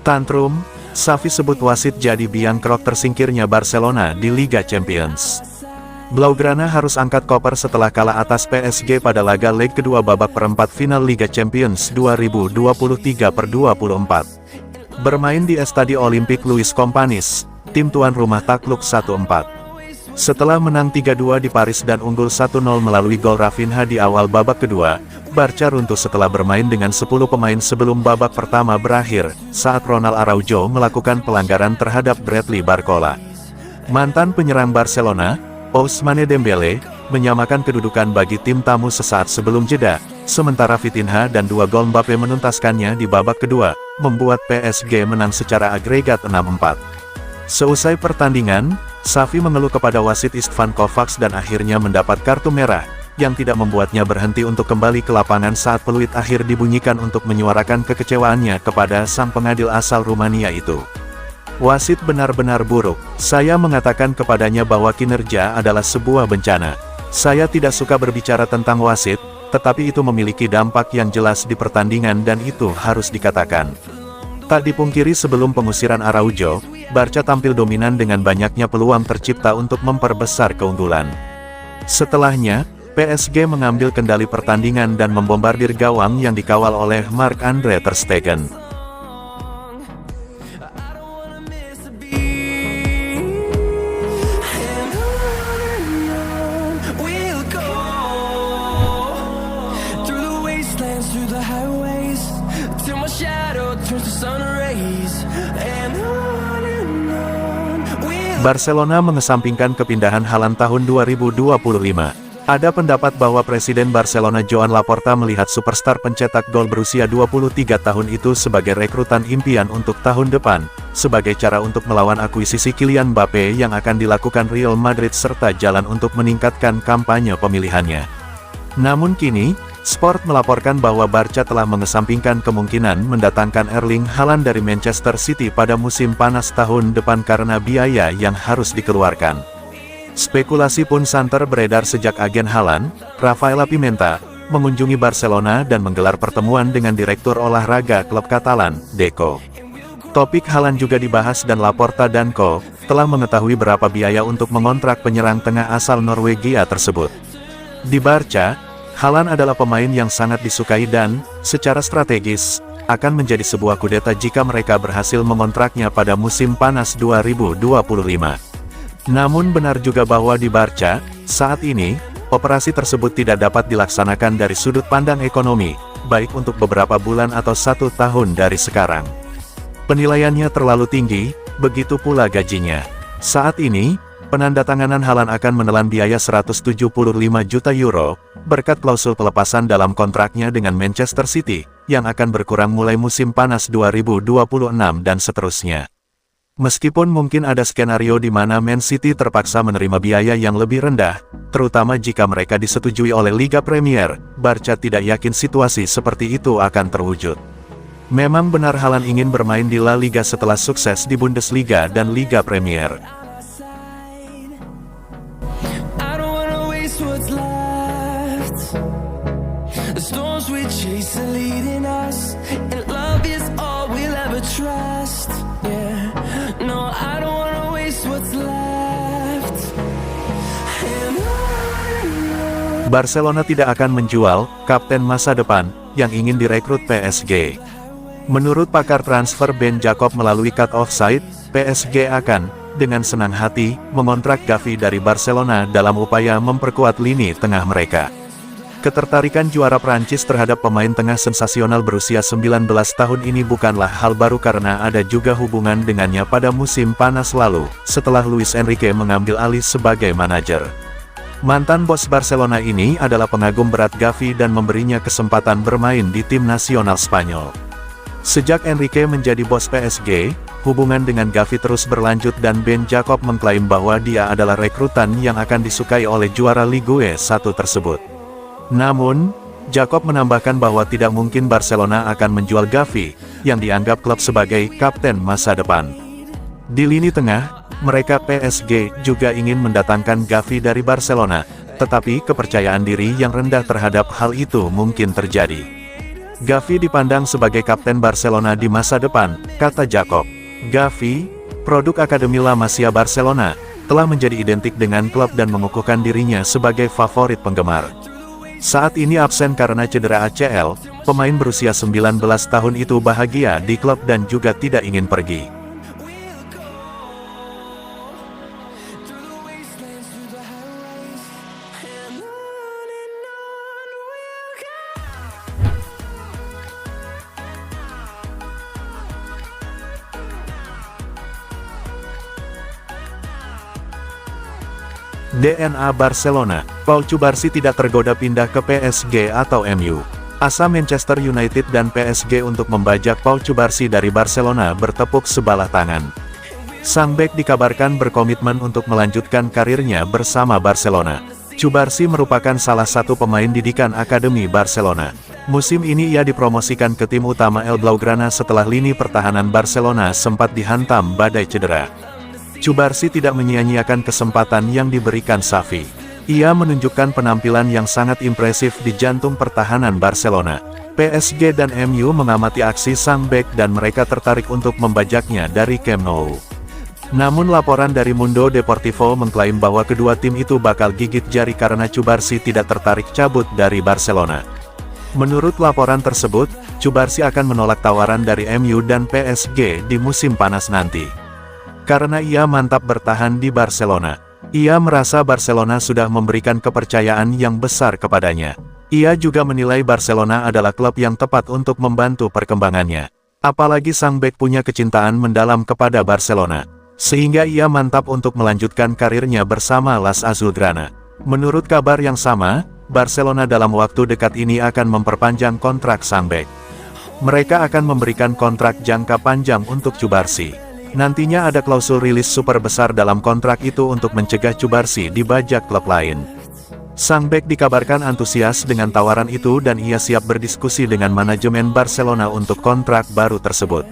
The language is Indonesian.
Tantrum, Xavi sebut wasit jadi biang kerok tersingkirnya Barcelona di Liga Champions. Blaugrana harus angkat koper setelah kalah atas PSG pada laga leg kedua babak perempat final Liga Champions 2023/24. Bermain di Estadio Olympique Luis Companys, tim tuan rumah takluk 1-4. Setelah menang 3-2 di Paris dan unggul 1-0 melalui gol Rafinha di awal babak kedua, Barca runtuh setelah bermain dengan 10 pemain sebelum babak pertama berakhir, saat Ronald Araujo melakukan pelanggaran terhadap Bradley Barcola. Mantan penyerang Barcelona, Ousmane Dembele, menyamakan kedudukan bagi tim tamu sesaat sebelum jeda, sementara Vitinha dan 2 gol Mbappe menuntaskannya di babak kedua, membuat PSG menang secara agregat 6-4. Seusai pertandingan, Xavi mengeluh kepada wasit Istvan Kovacs dan akhirnya mendapat kartu merah, yang tidak membuatnya berhenti untuk kembali ke lapangan saat peluit akhir dibunyikan untuk menyuarakan kekecewaannya kepada sang pengadil asal Rumania itu. Wasit benar-benar buruk. Saya mengatakan kepadanya bahwa kinerja adalah sebuah bencana. Saya tidak suka berbicara tentang wasit, tetapi itu memiliki dampak yang jelas di pertandingan dan itu harus dikatakan. Tak dipungkiri sebelum pengusiran Araujo, Barca tampil dominan dengan banyaknya peluang tercipta untuk memperbesar keunggulan. Setelahnya, PSG mengambil kendali pertandingan dan membombardir gawang yang dikawal oleh Marc-Andre ter Stegen. Barcelona mengesampingkan kepindahan Haaland tahun 2025. Ada pendapat bahwa Presiden Barcelona Joan Laporta melihat superstar pencetak gol berusia 23 tahun itu sebagai rekrutan impian untuk tahun depan, sebagai cara untuk melawan akuisisi Kylian Mbappe yang akan dilakukan Real Madrid serta jalan untuk meningkatkan kampanye pemilihannya. Namun kini, Sport melaporkan bahwa Barca telah mengesampingkan kemungkinan mendatangkan Erling Haaland dari Manchester City pada musim panas tahun depan karena biaya yang harus dikeluarkan. Spekulasi pun santer beredar sejak agen Haaland, Rafaela Pimenta, mengunjungi Barcelona dan menggelar pertemuan dengan Direktur Olahraga klub Katalan, Deco. Topik Haaland juga dibahas dan Laporta dan Co. telah mengetahui berapa biaya untuk mengontrak penyerang tengah asal Norwegia tersebut. Di Barca, Haaland adalah pemain yang sangat disukai dan, secara strategis, akan menjadi sebuah kudeta jika mereka berhasil mengontraknya pada musim panas 2025. Namun benar juga bahwa di Barca, saat ini, operasi tersebut tidak dapat dilaksanakan dari sudut pandang ekonomi, baik untuk beberapa bulan atau 1 tahun dari sekarang. Penilaiannya terlalu tinggi, begitu pula gajinya. Saat ini, penandatanganan Haaland akan menelan biaya 175 juta euro, berkat klausul pelepasan dalam kontraknya dengan Manchester City, yang akan berkurang mulai musim panas 2026 dan seterusnya. Meskipun mungkin ada skenario di mana Man City terpaksa menerima biaya yang lebih rendah, terutama jika mereka disetujui oleh Liga Premier, Barca tidak yakin situasi seperti itu akan terwujud. Memang benar Haaland ingin bermain di La Liga setelah sukses di Bundesliga dan Liga Premier. Barcelona tidak akan menjual kapten masa depan yang ingin direkrut PSG. Menurut pakar transfer Ben Jacob melalui cut offside, PSG akan, dengan senang hati, mengontrak Gavi dari Barcelona dalam upaya memperkuat lini tengah mereka. Ketertarikan juara Prancis terhadap pemain tengah sensasional berusia 19 tahun ini bukanlah hal baru karena ada juga hubungan dengannya pada musim panas lalu, setelah Luis Enrique mengambil alih sebagai manajer. Mantan bos Barcelona ini adalah pengagum berat Gavi dan memberinya kesempatan bermain di tim nasional Spanyol. Sejak Enrique menjadi bos PSG, hubungan dengan Gavi terus berlanjut dan Ben Jacob mengklaim bahwa dia adalah rekrutan yang akan disukai oleh juara Ligue 1 tersebut. Namun, Jacob menambahkan bahwa tidak mungkin Barcelona akan menjual Gavi, yang dianggap klub sebagai kapten masa depan. Di lini tengah, mereka PSG juga ingin mendatangkan Gavi dari Barcelona, tetapi kepercayaan diri yang rendah terhadap hal itu mungkin terjadi. Gavi dipandang sebagai kapten Barcelona di masa depan, kata Jakob. Gavi, produk Akademi La Masia Barcelona, telah menjadi identik dengan klub dan mengukuhkan dirinya sebagai favorit penggemar. Saat ini absen karena cedera ACL, pemain berusia 19 tahun itu bahagia di klub dan juga tidak ingin pergi. DNA Barcelona, Pau Cubarsí tidak tergoda pindah ke PSG atau MU. Asa Manchester United dan PSG untuk membajak Pau Cubarsí dari Barcelona bertepuk sebelah tangan. Sang bek dikabarkan berkomitmen untuk melanjutkan karirnya bersama Barcelona. Cubarsí merupakan salah satu pemain didikan Akademi Barcelona. Musim ini ia dipromosikan ke tim utama El Blaugrana setelah lini pertahanan Barcelona sempat dihantam badai cedera. Cubarsí tidak menyia-nyiakan kesempatan yang diberikan Xavi. Ia menunjukkan penampilan yang sangat impresif di jantung pertahanan Barcelona. PSG dan MU mengamati aksi sang bek dan mereka tertarik untuk membajaknya dari Camp Nou. Namun laporan dari Mundo Deportivo mengklaim bahwa kedua tim itu bakal gigit jari karena Cubarsí tidak tertarik cabut dari Barcelona. Menurut laporan tersebut, Cubarsí akan menolak tawaran dari MU dan PSG di musim panas nanti. Karena ia mantap bertahan di Barcelona. Ia merasa Barcelona sudah memberikan kepercayaan yang besar kepadanya. Ia juga menilai Barcelona adalah klub yang tepat untuk membantu perkembangannya. Apalagi sang bek punya kecintaan mendalam kepada Barcelona. Sehingga ia mantap untuk melanjutkan karirnya bersama Las Azulgrana. Menurut kabar yang sama, Barcelona dalam waktu dekat ini akan memperpanjang kontrak sang bek. Mereka akan memberikan kontrak jangka panjang untuk Cubarsí. Nantinya ada klausul rilis super besar dalam kontrak itu untuk mencegah Cubarsí dibajak klub lain. Sang bek dikabarkan antusias dengan tawaran itu dan ia siap berdiskusi dengan manajemen Barcelona untuk kontrak baru tersebut.